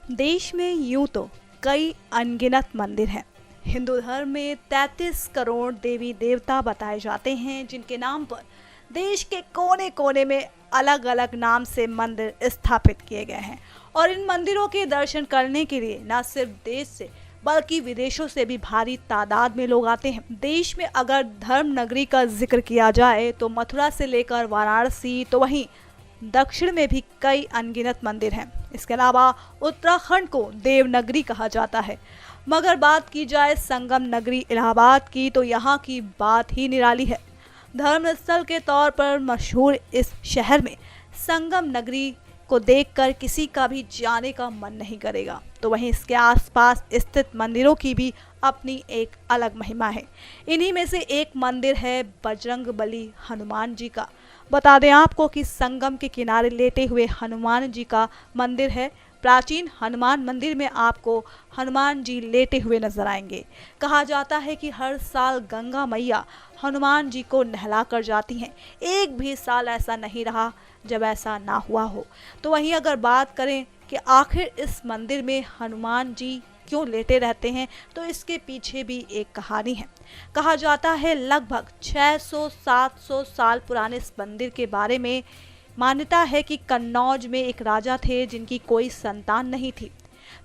देश में यूं तो कई अनगिनत मंदिर हैं। हिंदू धर्म में 33 करोड़ देवी देवता बताए जाते हैं, जिनके नाम पर देश के कोने कोने में अलग अलग नाम से मंदिर स्थापित किए गए हैं। और इन मंदिरों के दर्शन करने के लिए न सिर्फ देश से बल्कि विदेशों से भी भारी तादाद में लोग आते हैं। देश में अगर धर्म नगरी का जिक्र किया जाए तो मथुरा से लेकर वाराणसी, तो वहीं दक्षिण में भी कई अनगिनत मंदिर हैं। इसके अलावा उत्तराखंड को देवनगरी कहा जाता है। मगर बात की जाए संगम नगरी इलाहाबाद की, तो यहाँ की बात ही निराली है। धर्मस्थल के तौर पर मशहूर इस शहर में संगम नगरी को देखकर किसी का भी जाने का मन नहीं करेगा। तो वहीं इसके आसपास स्थित मंदिरों की भी अपनी एक अलग महिमा है। इन्हीं में से एक मंदिर है बजरंगबली हनुमान जी का। बता दें आपको कि संगम के किनारे लेटे हुए हनुमान जी का मंदिर है। प्राचीन हनुमान मंदिर में आपको हनुमान जी लेटे हुए नजर आएंगे। कहा जाता है कि हर साल गंगा मैया हनुमान जी को नहला कर जाती हैं। एक भी साल ऐसा नहीं रहा जब ऐसा ना हुआ हो। तो वहीं अगर बात करें कि आखिर इस मंदिर में हनुमान जी क्यों लेटे रहते हैं, तो इसके पीछे भी एक कहानी है। कहा जाता है लगभग 600-700 साल पुराने इस मंदिर के बारे में मान्यता है कि कन्नौज में एक राजा थे जिनकी कोई संतान नहीं थी।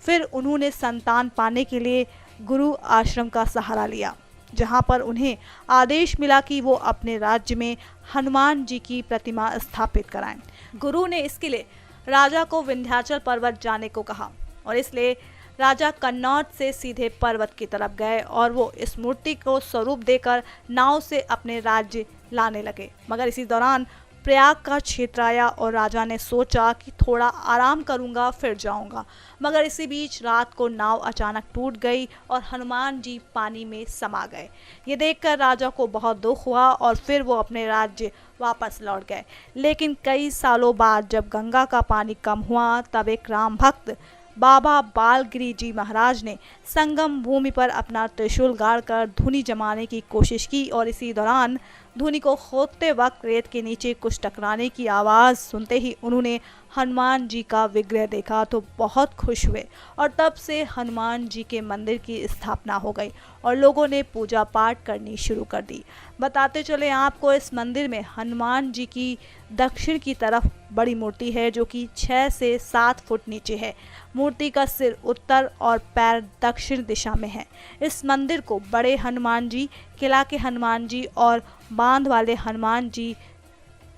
फिर उन्होंने संतान पाने के लिए गुरु आश्रम का सहारा लिया, जहां पर उन्हें आदेश मिला कि वो अपने राज्य में हनुमान जी की प्रतिमा स्थापित कराएं। गुरु ने इसके लिए राजा को विंध्याचल पर्वत जाने को कहा और इसलिए राजा कन्नौज से सीधे पर्वत की तरफ गए और वो इस मूर्ति को स्वरूप देकर नाव से अपने राज्य लाने लगे। मगर इसी दौरान प्रयाग का क्षेत्र आया और राजा ने सोचा कि थोड़ा आराम करूंगा फिर जाऊंगा। मगर इसी बीच रात को नाव अचानक टूट गई और हनुमान जी पानी में समा गए। ये देखकर राजा को बहुत दुख हुआ और फिर वो अपने राज्य वापस लौट गए। लेकिन कई सालों बाद जब गंगा का पानी कम हुआ, तब एक राम भक्त बाबा बालगिरी जी महाराज ने संगम भूमि पर अपना त्रिशूल गाड़कर धुनी जमाने की कोशिश की और इसी दौरान धुनी को खोदते वक्त रेत के नीचे कुछ टकराने की आवाज़ सुनते ही उन्होंने हनुमान जी का विग्रह देखा तो बहुत खुश हुए और तब से हनुमान जी के मंदिर की स्थापना हो गई और लोगों ने पूजा पाठ करनी शुरू कर दी। बताते चले आपको, इस मंदिर में हनुमान जी की दक्षिण की तरफ बड़ी मूर्ति है जो कि 6 से 7 फुट नीचे है। मूर्ति का सिर उत्तर और पैर दक्षिण दिशा में है। इस मंदिर को बड़े हनुमान जी, किला के हनुमान जी और बांध वाले हनुमान जी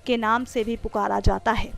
के नाम से भी पुकारा जाता है।